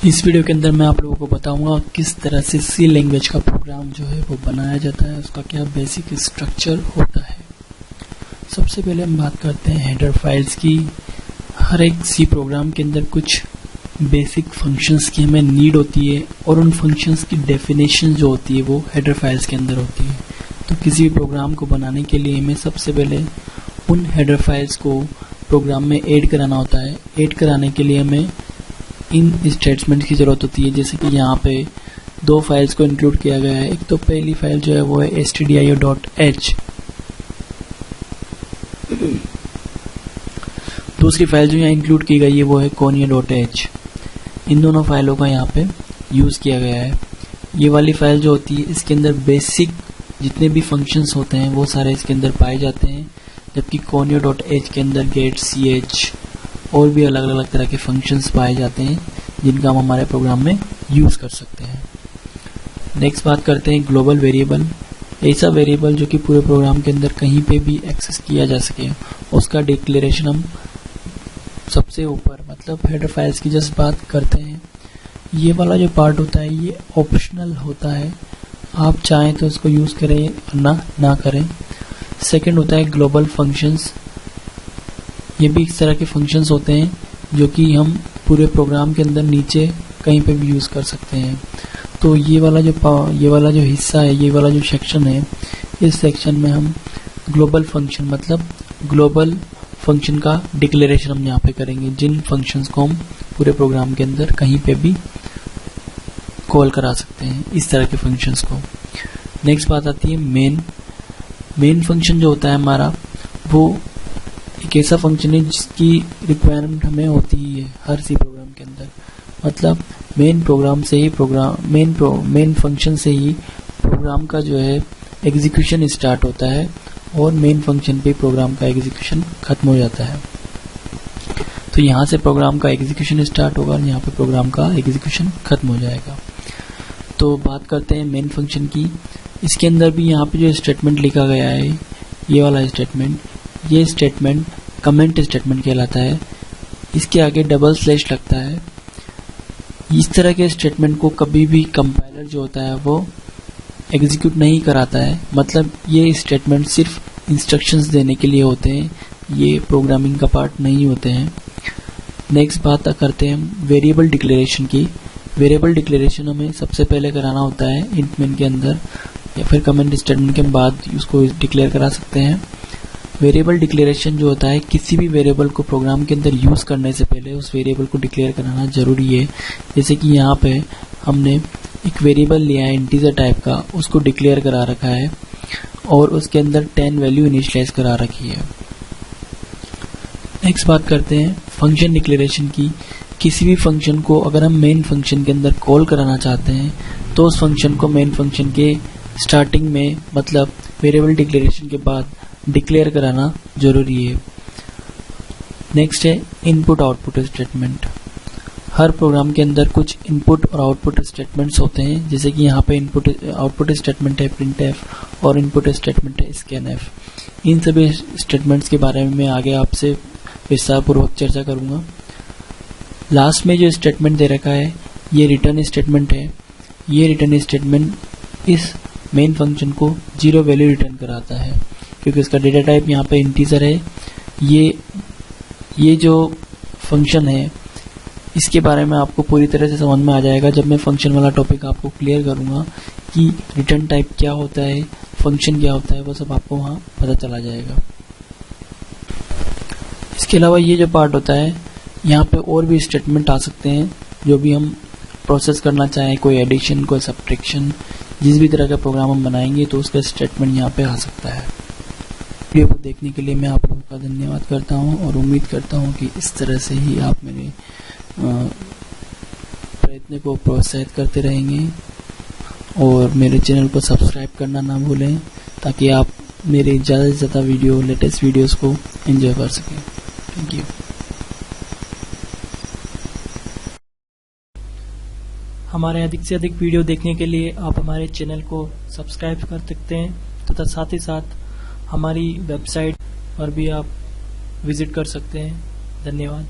इस वीडियो के अंदर मैं आप लोगों को बताऊंगा किस तरह से सी लैंग्वेज का प्रोग्राम जो है वो बनाया जाता है, उसका क्या बेसिक स्ट्रक्चर होता है। सबसे पहले हम बात करते हैं हेडर फाइल्स की। हर एक सी प्रोग्राम के अंदर कुछ बेसिक फंक्शंस की हमें नीड होती है और उन फंक्शंस की डेफिनेशन जो होती है वो हेडर फाइल्स के अंदर होती है। तो किसी भी प्रोग्राम को बनाने के लिए हमें सबसे पहले उन हेडर फाइल्स को प्रोग्राम में ऐड कराना होता है। ऐड कराने के लिए हमें इन स्टेटमेंट की जरूरत होती है, जैसे कि यहाँ पे दो फाइल्स को इंक्लूड किया गया है। एक तो पहली फाइल जो है वो है stdio.h, दूसरी फाइल जो यहाँ इंक्लूड की गई है वो है konya.h। इन दोनों फाइलों का यहाँ पे यूज किया गया है। ये वाली फाइल जो होती है इसके अंदर बेसिक जितने भी फंक्शंस होते हैं वो सारे इसके अंदर पाए जाते हैं, जबकि konya.h के अंदर get, ch और भी अलग अलग तरह के फंक्शंस पाए जाते हैं जिनका हम हमारे प्रोग्राम में यूज कर सकते हैं। नेक्स्ट बात करते हैं ग्लोबल वेरिएबल। ऐसा वेरिएबल जो कि पूरे प्रोग्राम के अंदर कहीं पे भी एक्सेस किया जा सके, उसका डिक्लेरेशन हम सबसे ऊपर मतलब हेडर फाइल्स की जस्ट बात करते हैं। ये वाला जो पार्ट होता है ये ऑप्शनल होता है, आप चाहें तो इसको यूज करें ना करें। सेकंड होता है ग्लोबल फंक्शंस। ये भी इस तरह के फंक्शंस होते हैं जो कि हम पूरे प्रोग्राम के अंदर नीचे कहीं पे भी यूज कर सकते हैं। तो ये वाला जो हिस्सा है, ये वाला जो सेक्शन है, इस सेक्शन में हम ग्लोबल फंक्शन मतलब ग्लोबल फंक्शन का डिक्लेरेशन हम यहाँ पे करेंगे, जिन फंक्शंस को हम पूरे प्रोग्राम के अंदर कहीं पे भी कॉल करा सकते हैं, इस तरह के फंक्शंस को। नेक्स्ट बात आती है मेन फंक्शन जो होता है हमारा, वो एक ऐसा फंक्शन है जिसकी रिक्वायरमेंट हमें होती है हर सी प्रोग्राम के अंदर। मतलब मेन फंक्शन से ही प्रोग्राम का जो है एग्जीक्यूशन स्टार्ट होता है और मेन फंक्शन पे प्रोग्राम का एग्जीक्यूशन खत्म हो जाता है। तो यहाँ से प्रोग्राम का एग्जीक्यूशन स्टार्ट होगा और यहाँ पे प्रोग्राम का एग्जीक्यूशन खत्म हो जाएगा। तो बात करते हैं मेन फंक्शन की। इसके अंदर भी यहाँ पे जो स्टेटमेंट लिखा गया है, ये वाला स्टेटमेंट, ये स्टेटमेंट कमेंट स्टेटमेंट कहलाता है। इसके आगे डबल स्लैश लगता है। इस तरह के स्टेटमेंट को कभी भी कंपाइलर जो होता है वो एग्जीक्यूट नहीं कराता है। मतलब ये स्टेटमेंट सिर्फ इंस्ट्रक्शंस देने के लिए होते हैं, ये प्रोग्रामिंग का पार्ट नहीं होते हैं। नेक्स्ट बात करते हैं हम वेरिएबल डिक्लेरेशन की। वेरिएबल डिक्लेरेशन हमें सबसे पहले कराना होता है इंट मेन के अंदर, या फिर कमेंट स्टेटमेंट के बाद उसको डिक्लेयर करा सकते हैं। वेरिएबल डिक्लेरेशन जो होता है, किसी भी वेरिएबल को प्रोग्राम के अंदर यूज करने से पहले उस वेरिएबल को डिक्लेयर कराना जरूरी है। जैसे कि यहाँ पे हमने एक वेरिएबल लिया है इंटीजर टाइप का, उसको डिक्लेयर करा रखा है और उसके अंदर 10 वैल्यू इनिशियलाइज करा रखी है। नेक्स्ट बात करते हैं फंक्शन डिक्लेरेशन की। किसी भी फंक्शन को अगर हम मेन फंक्शन के अंदर कॉल कराना चाहते हैं तो उस फंक्शन को मेन फंक्शन के स्टार्टिंग में मतलब वेरिएबल डिक्लेरेशन के बाद डिक्लेयर कराना जरूरी है। नेक्स्ट है इनपुट आउटपुट स्टेटमेंट। हर प्रोग्राम के अंदर कुछ इनपुट और आउटपुट स्टेटमेंट्स होते हैं, जैसे कि यहाँ पे इनपुट आउटपुट स्टेटमेंट है printf और इनपुट स्टेटमेंट है scanf। इन सभी स्टेटमेंट्स के बारे में मैं आगे आपसे विस्तार पूर्वक चर्चा करूंगा। लास्ट में जो स्टेटमेंट दे रखा है ये रिटर्न स्टेटमेंट है। ये रिटर्न स्टेटमेंट इस मेन फंक्शन को 0 वैल्यू रिटर्न कराता है, क्योंकि इसका डेटा टाइप यहाँ पे इंटीजर है। ये जो फंक्शन है इसके बारे में आपको पूरी तरह से समझ में आ जाएगा जब मैं फंक्शन वाला टॉपिक आपको क्लियर करूंगा कि रिटर्न टाइप क्या होता है, फंक्शन क्या होता है, वो सब आपको वहाँ पता चला जाएगा। इसके अलावा ये जो पार्ट होता है, यहाँ पे और भी स्टेटमेंट आ सकते हैं जो भी हम प्रोसेस करना चाहें, कोई एडिशन, कोई सब्ट्रैक्शन, जिस भी तरह का प्रोग्राम हम बनाएंगे तो उसका स्टेटमेंट यहाँ पे आ सकता है। वीडियो को देखने के लिए मैं आप लोगों का धन्यवाद करता हूँ और उम्मीद करता हूँ कि इस तरह से ही आप मेरे प्रयत्न को प्रोत्साहित करते रहेंगे और मेरे चैनल को सब्सक्राइब करना ना भूलें, ताकि आप मेरे ज़्यादा से ज़्यादा लेटेस्ट वीडियोस को एंजॉय कर सकें। Thank you. हमारे अधिक से अधिक वीडियो देखने के लिए आप हमारे चैनल को सब्सक्राइब कर सकते हैं तथा साथ ही साथ हमारी वेबसाइट पर भी आप विजिट कर सकते हैं। धन्यवाद।